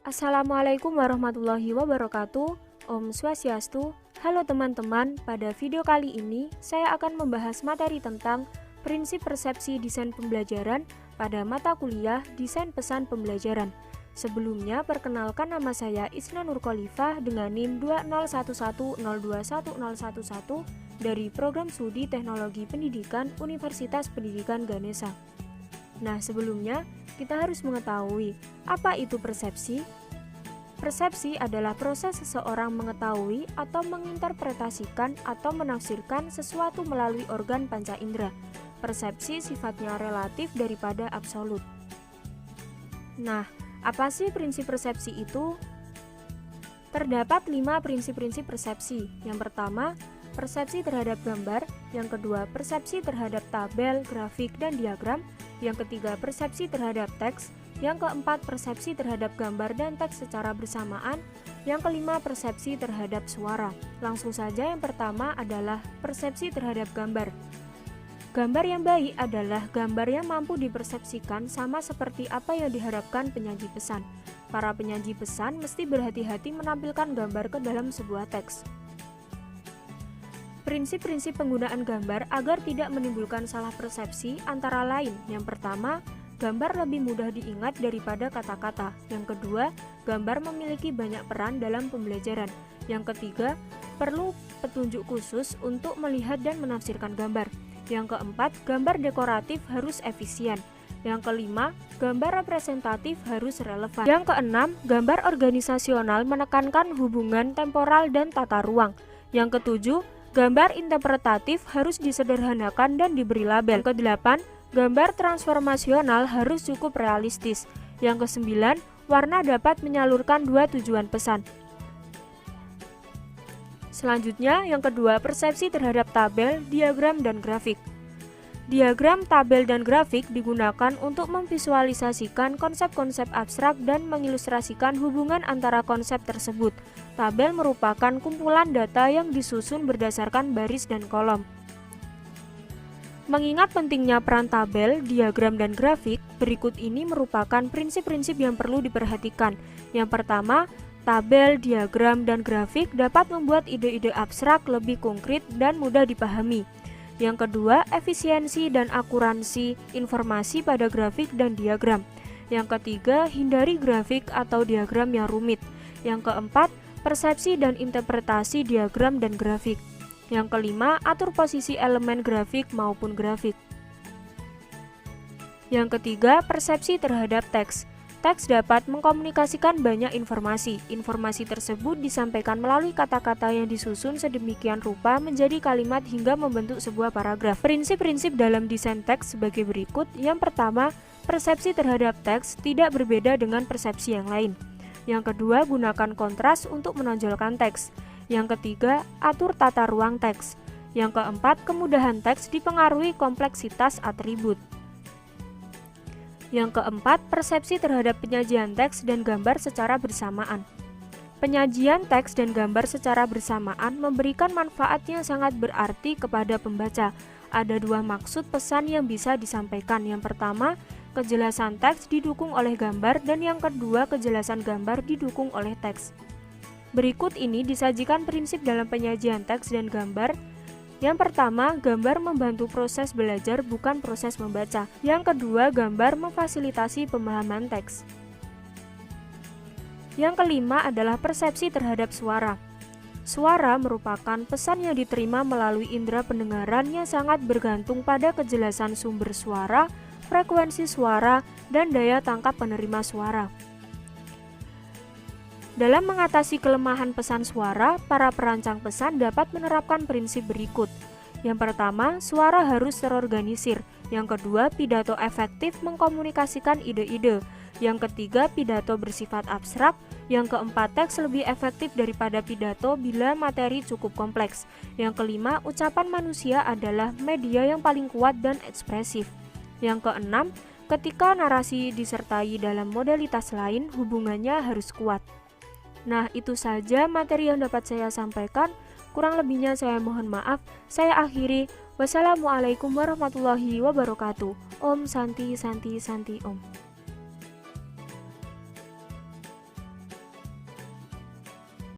Assalamualaikum warahmatullahi wabarakatuh. Om Swastiastu. Halo teman-teman, pada video kali ini saya akan membahas materi tentang prinsip persepsi desain pembelajaran pada mata kuliah Desain Pesan Pembelajaran. Sebelumnya, perkenalkan nama saya Isna Nur Khalifah dengan NIM 20110211011 dari Program Studi Teknologi Pendidikan Universitas Pendidikan Ganesha. Nah, sebelumnya kita harus mengetahui apa itu persepsi. Persepsi adalah proses seseorang mengetahui atau menginterpretasikan atau menafsirkan sesuatu melalui organ panca indera. Persepsi sifatnya relatif daripada absolut. Nah, apa sih prinsip persepsi itu? Terdapat 5 prinsip-prinsip persepsi. Yang pertama, persepsi terhadap gambar. Yang kedua, persepsi terhadap tabel, grafik, dan diagram. Yang ketiga, persepsi terhadap teks. Yang keempat, persepsi terhadap gambar dan teks secara bersamaan. Yang kelima, persepsi terhadap suara. Langsung saja, yang pertama adalah persepsi terhadap gambar. Gambar yang baik adalah gambar yang mampu dipersepsikan sama seperti apa yang diharapkan penyaji pesan. Para penyaji pesan mesti berhati-hati menampilkan gambar ke dalam sebuah teks. Prinsip-prinsip penggunaan gambar agar tidak menimbulkan salah persepsi antara lain. Yang pertama, gambar lebih mudah diingat daripada kata-kata. Yang kedua, gambar memiliki banyak peran dalam pembelajaran. Yang ketiga, perlu petunjuk khusus untuk melihat dan menafsirkan gambar. Yang keempat, gambar dekoratif harus efisien. Yang kelima, gambar representatif harus relevan. Yang keenam, gambar organisasional menekankan hubungan temporal dan tata ruang. Yang ketujuh, gambar interpretatif harus disederhanakan dan diberi label. Yang kedelapan, gambar transformasional harus cukup realistis. Yang kesembilan, warna dapat menyalurkan dua tujuan pesan. Selanjutnya, yang kedua, persepsi terhadap tabel, diagram, dan grafik. Diagram, tabel, dan grafik digunakan untuk memvisualisasikan konsep-konsep abstrak dan mengilustrasikan hubungan antara konsep tersebut. Tabel merupakan kumpulan data yang disusun berdasarkan baris dan kolom. Mengingat pentingnya peran tabel, diagram, dan grafik, berikut ini merupakan prinsip-prinsip yang perlu diperhatikan. Yang pertama, tabel, diagram, dan grafik dapat membuat ide-ide abstrak lebih konkret dan mudah dipahami. Yang kedua, efisiensi dan akuransi informasi pada grafik dan diagram. Yang ketiga, hindari grafik atau diagram yang rumit. Yang keempat, persepsi dan interpretasi diagram dan grafik. Yang kelima, atur posisi elemen grafik maupun grafik. Yang ketiga, persepsi terhadap teks. Teks dapat mengkomunikasikan banyak informasi. Informasi tersebut disampaikan melalui kata-kata yang disusun sedemikian rupa menjadi kalimat hingga membentuk sebuah paragraf. Prinsip-prinsip dalam desain teks sebagai berikut. Yang pertama, persepsi terhadap teks tidak berbeda dengan persepsi yang lain. Yang kedua, gunakan kontras untuk menonjolkan teks. Yang ketiga, atur tata ruang teks. Yang keempat, kemudahan teks dipengaruhi kompleksitas atribut. Yang keempat, persepsi terhadap penyajian teks dan gambar secara bersamaan. Penyajian teks dan gambar secara bersamaan memberikan manfaat yang sangat berarti kepada pembaca. Ada dua maksud pesan yang bisa disampaikan. Yang pertama, kejelasan teks didukung oleh gambar, dan yang kedua, kejelasan gambar didukung oleh teks. Berikut ini disajikan prinsip dalam penyajian teks dan gambar. Yang pertama, gambar membantu proses belajar, bukan proses membaca. Yang kedua, gambar memfasilitasi pemahaman teks. Yang kelima adalah persepsi terhadap suara. Suara merupakan pesan yang diterima melalui indera pendengaran yang sangat bergantung pada kejelasan sumber suara, frekuensi suara, dan daya tangkap penerima suara. Dalam mengatasi kelemahan pesan suara, para perancang pesan dapat menerapkan prinsip berikut. Yang pertama, suara harus terorganisir. Yang kedua, pidato efektif mengkomunikasikan ide-ide. Yang ketiga, pidato bersifat abstrak. Yang keempat, teks lebih efektif daripada pidato bila materi cukup kompleks. Yang kelima, ucapan manusia adalah media yang paling kuat dan ekspresif. Yang keenam, ketika narasi disertai dalam modalitas lain, hubungannya harus kuat. Nah, itu saja materi yang dapat saya sampaikan. Kurang lebihnya saya mohon maaf. Saya akhiri. Wassalamualaikum warahmatullahi wabarakatuh. Om Santi Santi Santi Om.